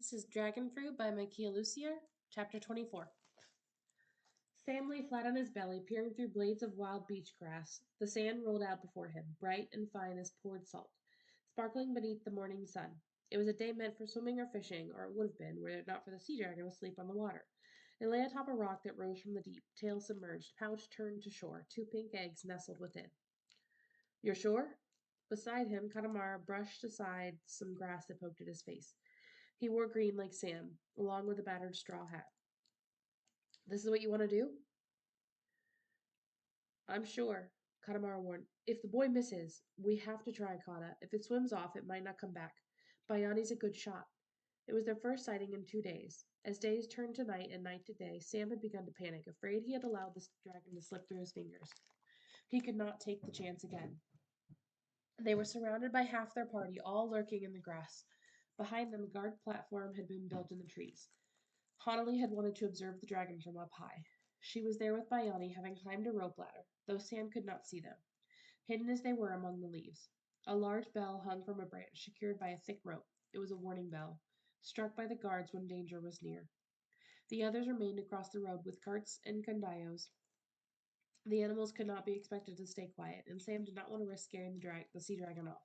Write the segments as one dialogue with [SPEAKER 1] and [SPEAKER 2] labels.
[SPEAKER 1] This is Dragonfruit by Makiia Lucier, Chapter 24. Sam lay flat on his belly, peering through blades of wild beach grass. The sand rolled out before him, bright and fine as poured salt, sparkling beneath the morning sun. It was a day meant for swimming or fishing, or it would have been, were it not for the sea dragon asleep on the water. It lay atop a rock that rose from the deep, tail submerged, pouch turned to shore, two pink eggs nestled within. You're sure? Beside him, Katamara brushed aside some grass that poked at his face. He wore green like Sam, along with a battered straw hat. This is what you want to do? I'm sure, Katamara warned. If the boy misses, we have to try, Kata. If it swims off, it might not come back. Bayani's a good shot. It was their first sighting in 2 days. As days turned to night and night to day, Sam had begun to panic, afraid he had allowed the dragon to slip through his fingers. He could not take the chance again. They were surrounded by half their party, all lurking in the grass. Behind them, a guard platform had been built in the trees. Hanali had wanted to observe the dragon from up high. She was there with Bayani, having climbed a rope ladder, though Sam could not see them, hidden as they were among the leaves. A large bell hung from a branch, secured by a thick rope. It was a warning bell, struck by the guards when danger was near. The others remained across the road with carts and candayos. The animals could not be expected to stay quiet, and Sam did not want to risk scaring the sea dragon off.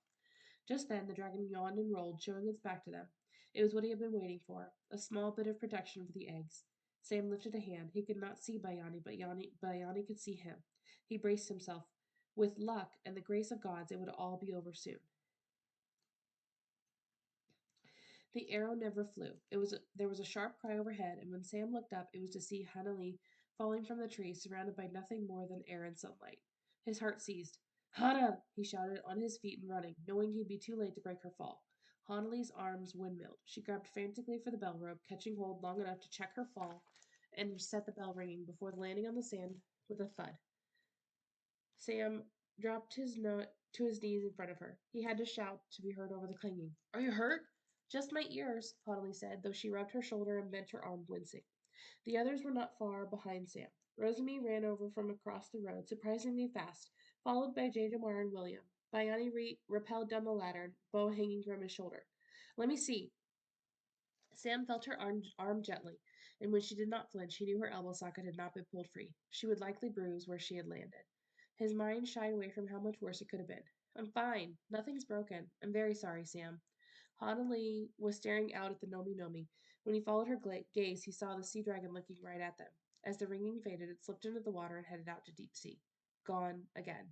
[SPEAKER 1] Just then the dragon yawned and rolled, showing its back to them. It was what he had been waiting for, a small bit of protection for the eggs. Sam lifted a hand. He could not see Bayani, but Bayani could see him. He braced himself. With luck and the grace of gods, it would all be over soon. The arrow never flew. There was a sharp cry overhead, and when Sam looked up, it was to see Hanali falling from the tree, surrounded by nothing more than air and sunlight. His heart seized. Hana! He shouted, on his feet and running, knowing he'd be too late to break her fall. Hanali's arms windmilled. She grabbed frantically for the bell rope, catching hold long enough to check her fall and set the bell ringing before landing on the sand with a thud. Sam dropped to his knees in front of her. He had to shout to be heard over the clanging. Are you hurt? Just my ears, Hanali said, though she rubbed her shoulder and bent her arm, wincing. The others were not far behind Sam. Rosamie ran over from across the road, surprisingly fast, followed by Jadamar and William. Bayani rappelled down the ladder, bow hanging from his shoulder. Let me see. Sam felt her arm gently, and when she did not flinch, he knew her elbow socket had not been pulled free. She would likely bruise where she had landed. His mind shied away from how much worse it could have been. I'm fine. Nothing's broken. I'm very sorry, Sam. Hanali was staring out at the Nomi Nomi. When he followed her gaze, he saw the sea dragon looking right at them. As the ringing faded, it slipped into the water and headed out to deep sea. Gone again.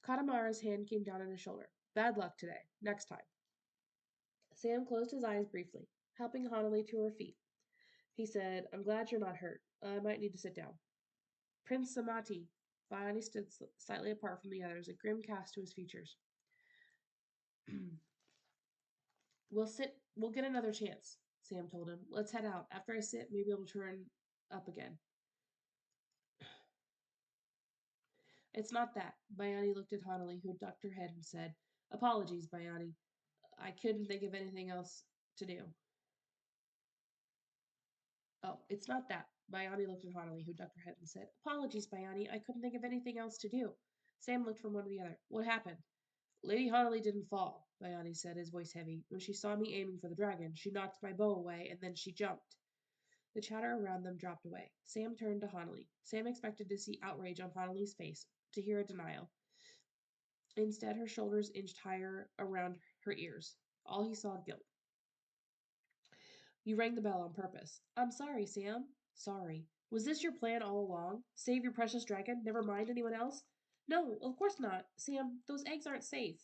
[SPEAKER 1] Katamara's hand came down on his shoulder. Bad luck today. Next time. Sam closed his eyes briefly, helping Hanali to her feet. He said, I'm glad you're not hurt. I might need to sit down. Prince Samati. Bayani stood slightly apart from the others, a grim cast to his features. We'll get another chance, Sam told him. Let's head out. After I sit, maybe I'll turn up again. It's not that. Bayani looked at Hanali, who ducked her head and said, Apologies, Bayani. I couldn't think of anything else to do. Oh, it's not that. Bayani looked at Hanali, who ducked her head and said, Apologies, Bayani. I couldn't think of anything else to do. Sam looked from one to the other. What happened? Lady Hanali didn't fall, Bayani said, his voice heavy. When she saw me aiming for the dragon, she knocked my bow away, and then she jumped. The chatter around them dropped away. Sam turned to Hanali. Sam expected to see outrage on Hanali's face, to hear a denial. Instead, her shoulders inched higher around her ears. All he saw guilt. You rang the bell on purpose. I'm sorry, Sam. Sorry. Was this your plan all along? Save your precious dragon? Never mind anyone else? No, of course not. Sam, those eggs aren't safe.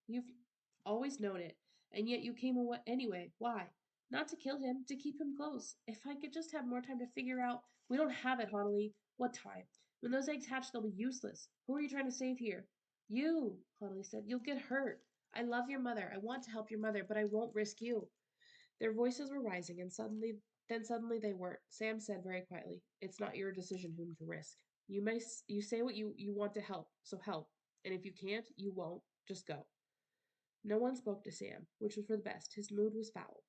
[SPEAKER 1] You've always known it, and yet you came away anyway. Why? Not to kill him, to keep him close. If I could just have more time to figure out. We don't have it, Hanali. What time? When those eggs hatch, they'll be useless. Who are you trying to save here? You, Hanali said. You'll get hurt. I love your mother. I want to help your mother, but I won't risk you. Their voices were rising, and suddenly they weren't. Sam said very quietly, It's not your decision whom to risk. You say what you want to help, so help. And if you can't, you won't. Just go. No one spoke to Sam, which was for the best. His mood was foul.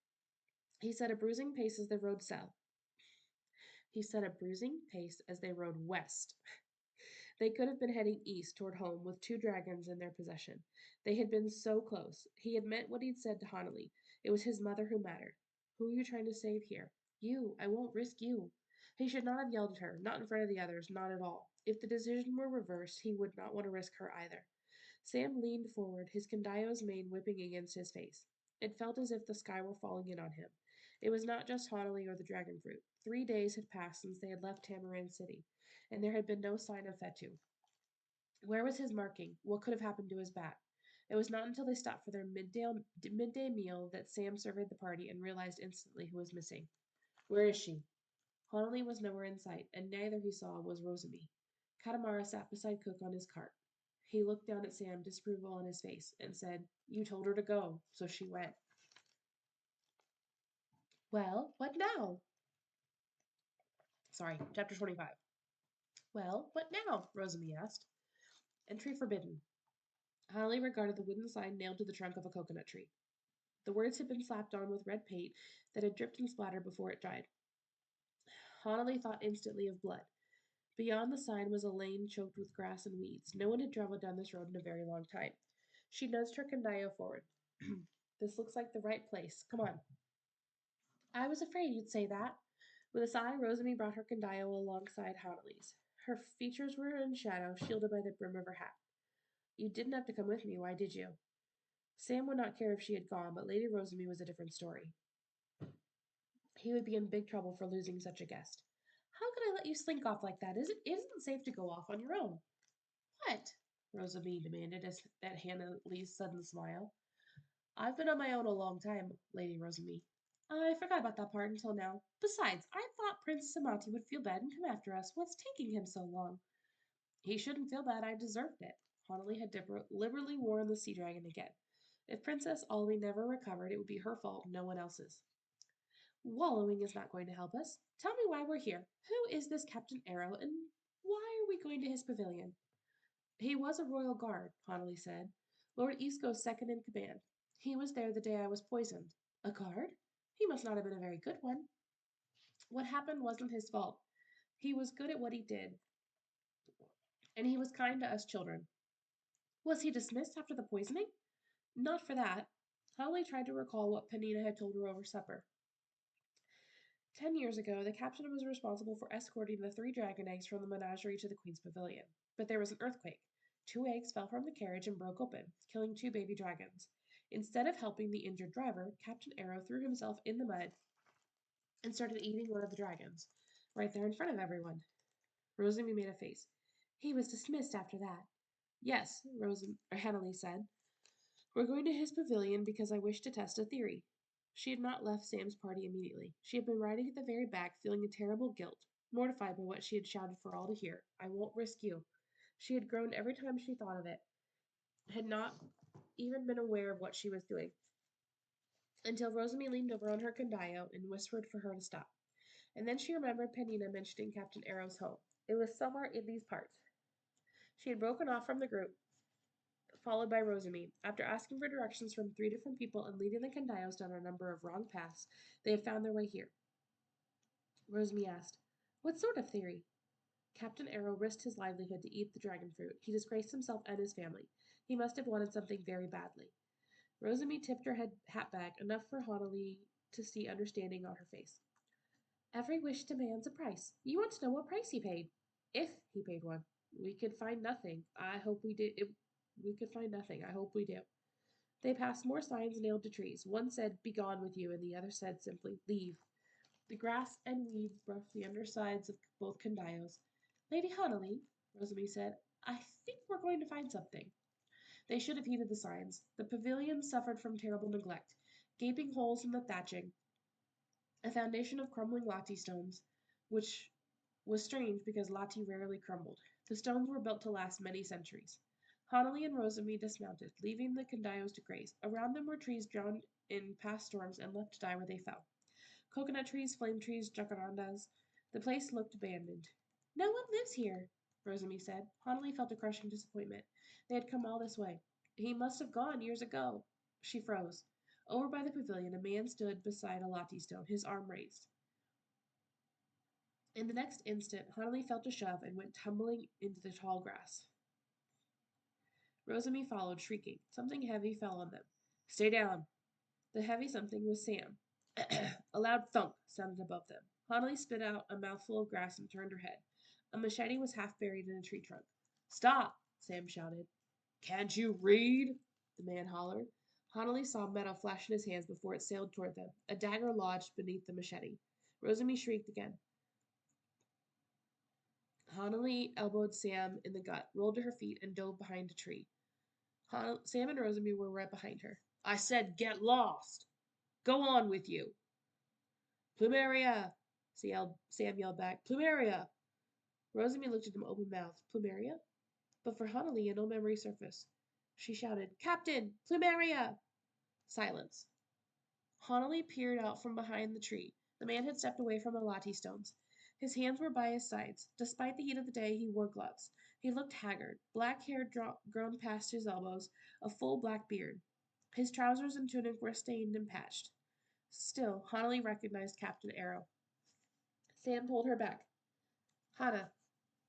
[SPEAKER 1] He set a bruising pace as they rode south. He set a bruising pace as they rode west. They could have been heading east toward home with two dragons in their possession. They had been so close. He had meant what he'd said to Hanali. It was his mother who mattered. Who are you trying to save here? You. I won't risk you. He should not have yelled at her, not in front of the others, not at all. If the decision were reversed, he would not want to risk her either. Sam leaned forward, his Condio's mane whipping against his face. It felt as if the sky were falling in on him. It was not just Hanali or the Dragonfruit. 3 days had passed since they had left Tamaran City, and there had been no sign of Fetu. Where was his marking? What could have happened to his bat? It was not until they stopped for their midday meal that Sam surveyed the party and realized instantly who was missing. Where is she? Hanali was nowhere in sight, and neither he saw was Rosamie. Katamara sat beside Cook on his cart. He looked down at Sam, disapproval on his face, and said, You told her to go, so she went. Well, what now? Sorry, chapter 25. Well, what now? Rosamie asked. Entry forbidden. Hanali regarded the wooden sign nailed to the trunk of a coconut tree. The words had been slapped on with red paint that had dripped and splattered before it dried. Hanali thought instantly of blood. Beyond the sign was a lane choked with grass and weeds. No one had traveled down this road in a very long time. She nudged her Condio forward. This looks like the right place. Come on. I was afraid you'd say that. With a sigh, Rosamie brought her Condio alongside Hanali's. Her features were in shadow, shielded by the brim of her hat. You didn't have to come with me, why did you? Sam would not care if she had gone, but Lady Rosamie was a different story. He would be in big trouble for losing such a guest. How could I let you slink off like that? It isn't safe to go off on your own. What? Rosamie demanded at Hannah Lee's sudden smile. I've been on my own a long time, Lady Rosamie. I forgot about that part until now. Besides, I thought Prince Samati would feel bad and come after us. What's taking him so long? He shouldn't feel bad. I deserved it. Hanali had deliberately warned the sea dragon again. If Princess Ollie never recovered, it would be her fault, no one else's. Wallowing is not going to help us. Tell me why we're here. Who is this Captain Arrow, and why are we going to his pavilion? He was a royal guard, Hanali said. Lord Eastco's second in command. He was there the day I was poisoned. A guard? He must not have been a very good one. What happened wasn't his fault. He was good at what he did, and he was kind to us children. Was he dismissed after the poisoning? Not for that. Holly tried to recall what Penina had told her over supper. 10 years ago, the captain was responsible for escorting the 3 dragon eggs from the menagerie to the queen's pavilion. But there was an earthquake. 2 eggs fell from the carriage and broke open, killing 2 baby dragons. Instead of helping the injured driver, Captain Arrow threw himself in the mud and started eating one of the dragons, right there in front of everyone. Rosamie made a face. He was dismissed after that. Yes, Hanley said. We're going to his pavilion because I wish to test a theory. She had not left Sam's party immediately. She had been riding at the very back, feeling a terrible guilt, mortified by what she had shouted for all to hear. I won't risk you. She had groaned every time she thought of it, had not even been aware of what she was doing, until Rosamie leaned over on her Condio and whispered for her to stop. And then she remembered Penina mentioning Captain Arrow's home. It was somewhere in these parts. She had broken off from the group, followed by Rosamie. After asking for directions from 3 different people and leading the Condios down a number of wrong paths, they had found their way here. Rosamie asked, What sort of theory? Captain Arrow risked his livelihood to eat the dragon fruit. He disgraced himself and his family. He must have wanted something very badly. Rosamie tipped her hat back, enough for Hanali to see understanding on her face. Every wish demands a price. You want to know what price he paid? If he paid one. We could find nothing. I hope we did. We could find nothing. I hope we do. They passed more signs nailed to trees. One said, Be gone with you, and the other said simply, Leave. The grass and weeds brushed the undersides of both condios. Lady Hanali, Rosamie said, I think we're going to find something. They should have heeded the signs. The pavilion suffered from terrible neglect. Gaping holes in the thatching, a foundation of crumbling latte stones, which was strange because latte rarely crumbled. The stones were built to last many centuries. Hanali and Rosamie dismounted, leaving the condios to graze. Around them were trees drowned in past storms and left to die where they fell. Coconut trees, flame trees, jacarandas. The place looked abandoned. No one lives here, Rosamie said. Hanali felt a crushing disappointment. They had come all this way. He must have gone years ago. She froze. Over by the pavilion, a man stood beside a latte stone, his arm raised. In the next instant, Huntley felt a shove and went tumbling into the tall grass. Rosamie followed, shrieking. Something heavy fell on them. Stay down. The heavy something was Sam. A loud thunk sounded above them. Huntley spit out a mouthful of grass and turned her head. A machete was half buried in a tree trunk. Stop! Sam shouted. Can't you read? The man hollered. Huntley saw metal flash in his hands before it sailed toward them. A dagger lodged beneath the machete. Rosamie shrieked again. Huntley elbowed Sam in the gut, rolled to her feet, and dove behind a tree. Sam and Rosamie were right behind her. I said get lost! Go on with you! Plumeria! Sam yelled back. Plumeria! Rosamie looked at him open-mouthed. Plumeria? But for Huntley, no memory surfaced. She shouted, Captain! Plumeria! Silence. Huntley peered out from behind the tree. The man had stepped away from the latte stones. His hands were by his sides. Despite the heat of the day, he wore gloves. He looked haggard, black hair grown past his elbows, a full black beard. His trousers and tunic were stained and patched. Still, Huntley recognized Captain Arrow. Sam pulled her back. Hannah,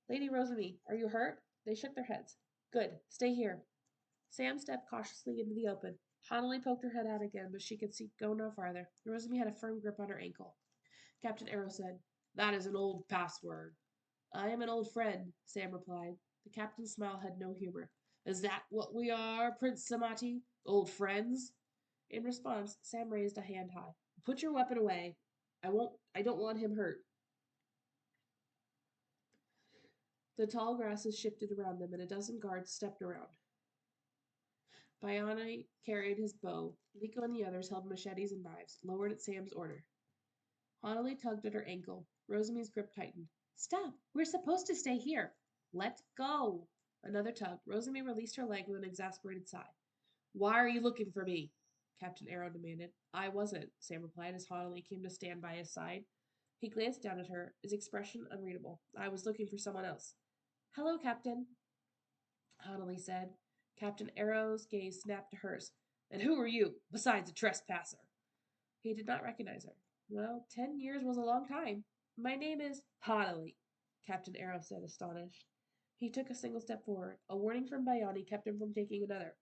[SPEAKER 1] Lady Rosamie, are you hurt? They shook their heads. Good. Stay here. Sam stepped cautiously into the open. Huntley poked her head out again, but she could go no farther. Rosamie had a firm grip on her ankle. Captain Arrow said, That is an old password. I am an old friend, Sam replied. The captain's smile had no humor. Is that what we are, Prince Samati? Old friends? In response, Sam raised a hand high. Put your weapon away. I don't want him hurt. The tall grasses shifted around them, and a dozen guards stepped around. Bayani carried his bow. Liko and the others held machetes and knives, lowered at Sam's order. Huntley tugged at her ankle. Rosamie's grip tightened. Stop! We're supposed to stay here. Let go! Another tug. Rosamie released her leg with an exasperated sigh. Why are you looking for me? Captain Arrow demanded. I wasn't, Sam replied as Huntley came to stand by his side. He glanced down at her, his expression unreadable. I was looking for someone else. Hello, Captain, Huntley said. Captain Arrow's gaze snapped to hers. And who are you, besides a trespasser? He did not recognize her. Well, 10 years was a long time. My name is Huntley, Captain Arrow said, astonished. He took a single step forward. A warning from Bayani kept him from taking another.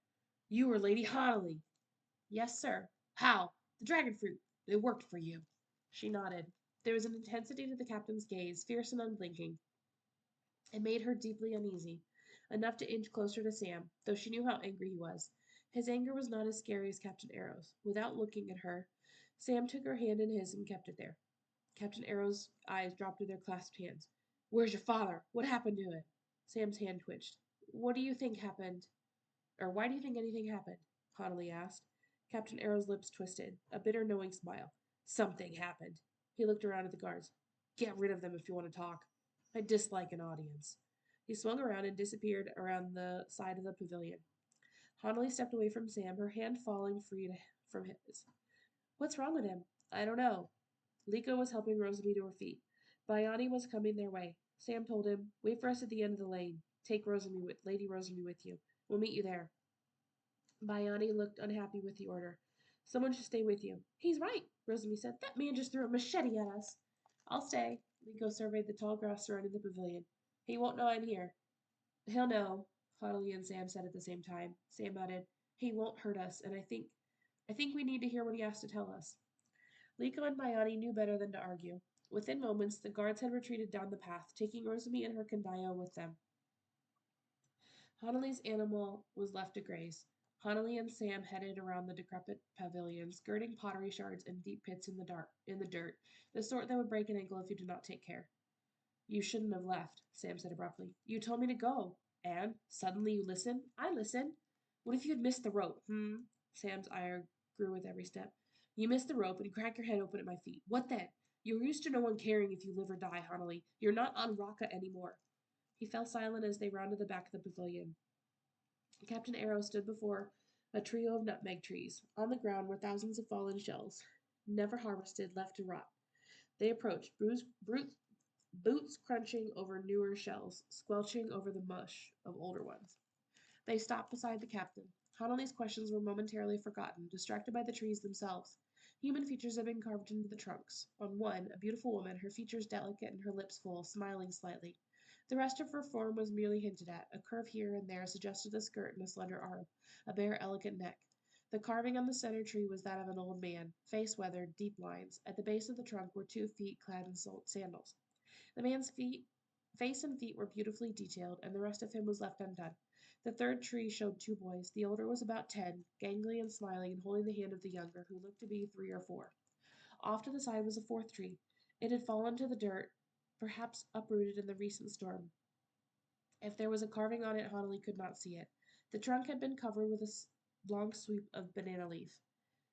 [SPEAKER 1] You are Lady Huntley. Yes, sir. How? The Dragonfruit. They worked for you. She nodded. There was an intensity to the captain's gaze, fierce and unblinking. It made her deeply uneasy, enough to inch closer to Sam, though she knew how angry he was. His anger was not as scary as Captain Arrow's. Without looking at her, Sam took her hand in his and kept it there. Captain Arrow's eyes dropped to their clasped hands. Where's your father? What happened to it? Sam's hand twitched. What do you think happened? Or why do you think anything happened? Huntley asked. Captain Arrow's lips twisted, a bitter, knowing smile. Something happened. He looked around at the guards. Get rid of them if you want to talk. I dislike an audience. He swung around and disappeared around the side of the pavilion. Huntley stepped away from Sam, her hand falling free from his. What's wrong with him? I don't know. Liko was helping Rosalie to her feet. Bayani was coming their way. Sam told him, Wait for us at the end of the lane. Take Lady Rosalie with you. We'll meet you there. Bayani looked unhappy with the order. Someone should stay with you. He's right, Rosalie said. That man just threw a machete at us. I'll stay. Liko surveyed the tall grass surrounding the pavilion. He won't know I'm here. He'll know, Huntley and Sam said at the same time. Sam added, He won't hurt us, and I think we need to hear what he has to tell us. Liko and Bayani knew better than to argue. Within moments, the guards had retreated down the path, taking Rosamie and her Condayo with them. Huntley's animal was left to graze. Huntley and Sam headed around the decrepit pavilion, skirting pottery shards and deep pits in the dirt, the sort that would break an ankle if you did not take care. You shouldn't have left, Sam said abruptly. You told me to go. And suddenly you listen? I listen. What if you had missed the rope? Sam's ire grew with every step. You missed the rope and crack your head open at my feet. What then? You're used to no one caring if you live or die, Huntley. You're not on Raka anymore. He fell silent as they rounded the back of the pavilion. Captain Arrow stood before a trio of nutmeg trees. On the ground were thousands of fallen shells, never harvested, left to rot. They approached, boots crunching over newer shells, squelching over the mush of older ones. They stopped beside the captain. Huntley's questions were momentarily forgotten, distracted by the trees themselves. Human features had been carved into the trunks. On one, a beautiful woman, her features delicate and her lips full, smiling slightly. The rest of her form was merely hinted at. A curve here and there suggested a skirt and a slender arm, a bare, elegant neck. The carving on the center tree was that of an old man, face weathered, deep lines. At the base of the trunk were 2 feet clad in sandals. The man's face and feet were beautifully detailed, and the rest of him was left undone. The third tree showed 2 boys. The older was about 10, gangly and smiling, and holding the hand of the younger, who looked to be 3 or 4. Off to the side was a fourth tree. It had fallen to the dirt, perhaps uprooted in the recent storm. If there was a carving on it, Honolly could not see it. The trunk had been covered with a long sweep of banana leaf.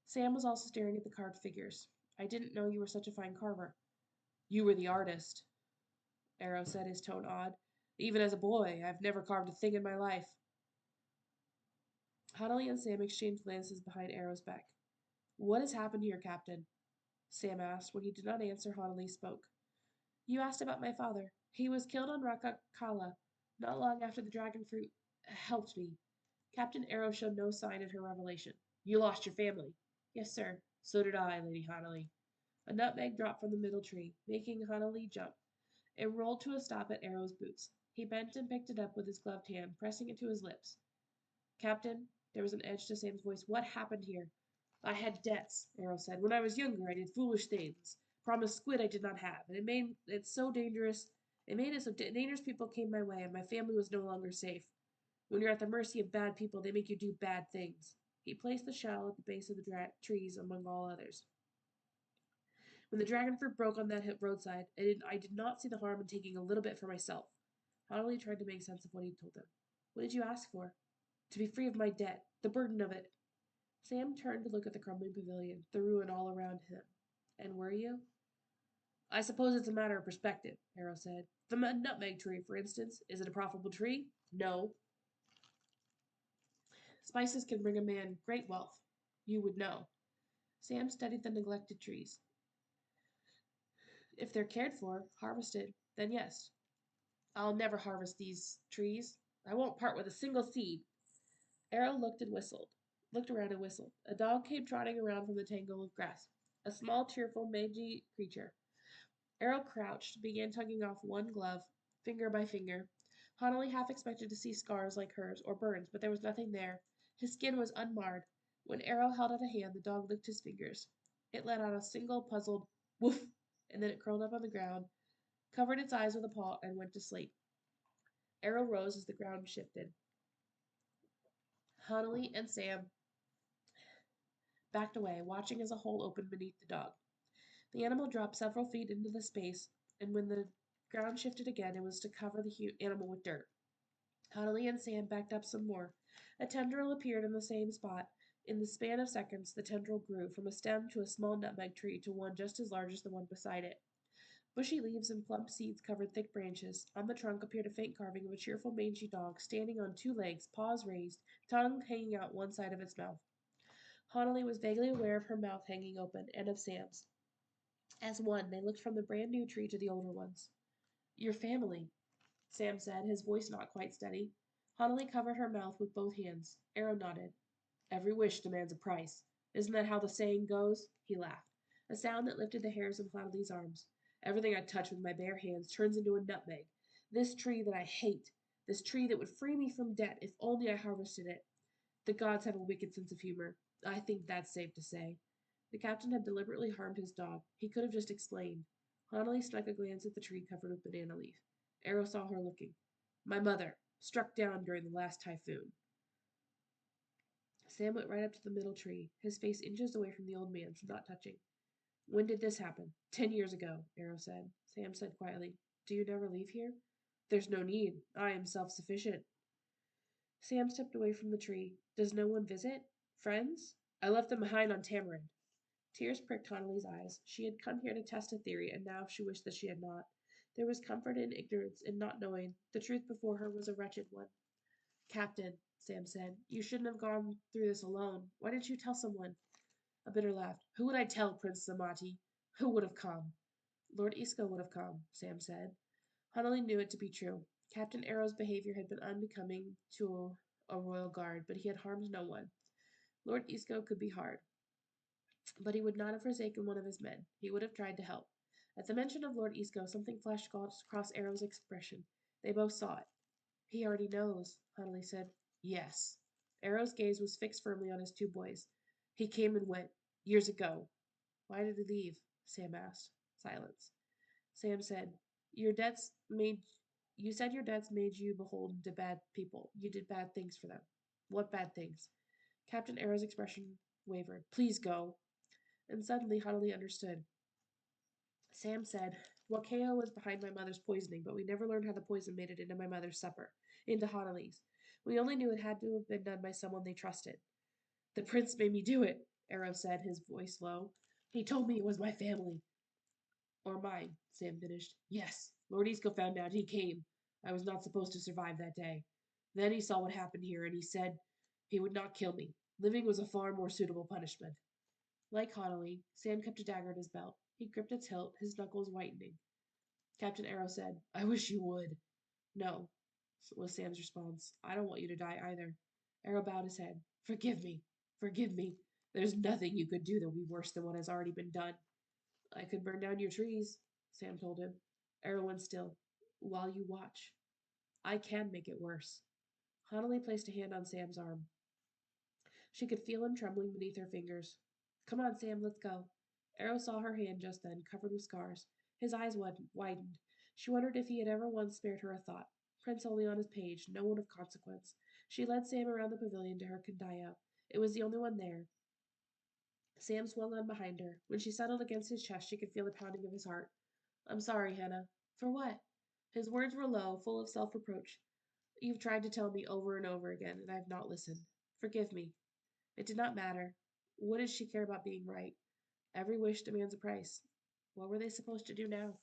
[SPEAKER 1] Sam was also staring at the carved figures. I didn't know you were such a fine carver. You were the artist, Arrow said, his tone odd. Even as a boy, I've never carved a thing in my life. Honolly and Sam exchanged glances behind Arrow's back. What has happened here, Captain? Sam asked. When he did not answer, Honolly spoke. You asked about my father. He was killed on Rakakala, not long after the Dragonfruit helped me. Captain Arrow showed no sign at her revelation. You lost your family. Yes, sir. So did I, Lady Honolly. A nutmeg dropped from the middle tree, making Honolly jump. It rolled to a stop at Arrow's boots. He bent and picked it up with his gloved hand, pressing it to his lips. Captain, there was an edge to Sam's voice. What happened here? I had debts, Arrow said. When I was younger, I did foolish things. Promised squid I did not have, and it made it so dangerous. It made it so dangerous people came my way, and my family was no longer safe. When you're at the mercy of bad people, they make you do bad things. He placed the shell at the base of the trees among all others. When the dragon fruit broke on that roadside, I did not see the harm in taking a little bit for myself. Honolly tried to make sense of what he told them. What did you ask for? To be free of my debt, the burden of it. Sam turned to look at the crumbling pavilion, the ruin all around him. And were you? I suppose it's a matter of perspective, Arrow said. The nutmeg tree, for instance, is it a profitable tree? No. Spices can bring a man great wealth. You would know. Sam studied the neglected trees. If they're cared for, harvested, then yes. I'll never harvest these trees. I won't part with a single seed. Arrow looked around and whistled. A dog came trotting around from the tangle of grass. A small, tearful, mangy creature. Arrow crouched, began tugging off one glove, finger by finger. Honolly half expected to see scars like hers, or burns, but there was nothing there. His skin was unmarred. When Arrow held out a hand, the dog licked his fingers. It let out a single puzzled woof, and then it curled up on the ground, covered its eyes with a paw, and went to sleep. Arrow rose as the ground shifted. Honolly and Sam backed away, watching as a hole opened beneath the dog. The animal dropped several feet into the space, and when the ground shifted again, it was to cover the animal with dirt. Honolly and Sam backed up some more. A tendril appeared in the same spot. In the span of seconds, the tendril grew from a stem to a small nutmeg tree to one just as large as the one beside it. Bushy leaves and plump seeds covered thick branches. On the trunk appeared a faint carving of a cheerful mangy dog, standing on 2 legs, paws raised, tongue hanging out one side of its mouth. Honolly was vaguely aware of her mouth hanging open, and of Sam's. As one, they looked from the brand new tree to the older ones. Your family, Sam said, his voice not quite steady. Honolly covered her mouth with both hands. Arrow nodded. Every wish demands a price. Isn't that how the saying goes? He laughed, a sound that lifted the hairs on Cloudley's arms. Everything I touch with my bare hands turns into a nutmeg. This tree that I hate, this tree that would free me from debt if only I harvested it. The gods have a wicked sense of humor. I think that's safe to say. The captain had deliberately harmed his dog. He could have just explained. Honolly struck a glance at the tree covered with banana leaf. Arrow saw her looking. My mother, struck down during the last typhoon. Sam went right up to the middle tree, his face inches away from the old man's, not touching. When did this happen? 10 years ago, Arrow said. Sam said quietly, Do you never leave here? There's no need. I am self-sufficient. Sam stepped away from the tree. Does no one visit? Friends? I left them behind on Tamarind. Tears pricked Honolly's eyes. She had come here to test a theory, and now she wished that she had not. There was comfort in ignorance, in not knowing. The truth before her was a wretched one. Captain, Sam said, you shouldn't have gone through this alone. Why didn't you tell someone? A bitter laugh. Who would I tell, Prince Samati? Who would have come? Lord Isco would have come, Sam said. Honolly knew it to be true. Captain Arrow's behavior had been unbecoming to a royal guard, but he had harmed no one. Lord Isco could be hard. But he would not have forsaken one of his men. He would have tried to help. At the mention of Lord Eastco, something flashed across Arrow's expression. They both saw it. He already knows, Huntley said. Yes. Arrow's gaze was fixed firmly on his two boys. He came and went. Years ago. Why did he leave? Sam asked. Silence. Sam said, Your debts made you said your debts made you beholden to bad people. You did bad things for them. What bad things? Captain Arrow's expression wavered. Please go. And suddenly Huntley understood. Sam said, Wakeo was behind my mother's poisoning, but we never learned how the poison made it into my mother's supper, into Hanali's. We only knew it had to have been done by someone they trusted. The prince made me do it, Arrow said, his voice low. He told me it was my family. Or mine, Sam finished. Yes, Lord Eastco found out. He came. I was not supposed to survive that day. Then he saw what happened here, and he said he would not kill me. Living was a far more suitable punishment. Like Connolly, Sam kept a dagger at his belt. He gripped its hilt, his knuckles whitening. Captain Arrow said, I wish you would. No, was Sam's response. I don't want you to die either. Arrow bowed his head. Forgive me. Forgive me. There's nothing you could do that would be worse than what has already been done. I could burn down your trees, Sam told him. Arrow went still. While you watch. I can make it worse. Hanali placed a hand on Sam's arm. She could feel him trembling beneath her fingers. Come on, Sam, let's go. Arrow saw her hand just then, covered with scars. His eyes widened. She wondered if he had ever once spared her a thought. Prince only on his page, no one of consequence. She led Sam around the pavilion to her Kandaya. It was the only one there. Sam swung on behind her. When she settled against his chest, she could feel the pounding of his heart. I'm sorry, Hannah. For what? His words were low, full of self reproach. You've tried to tell me over and over again, and I've not listened. Forgive me. It did not matter. What did she care about being right? Every wish demands a price. What were they supposed to do now?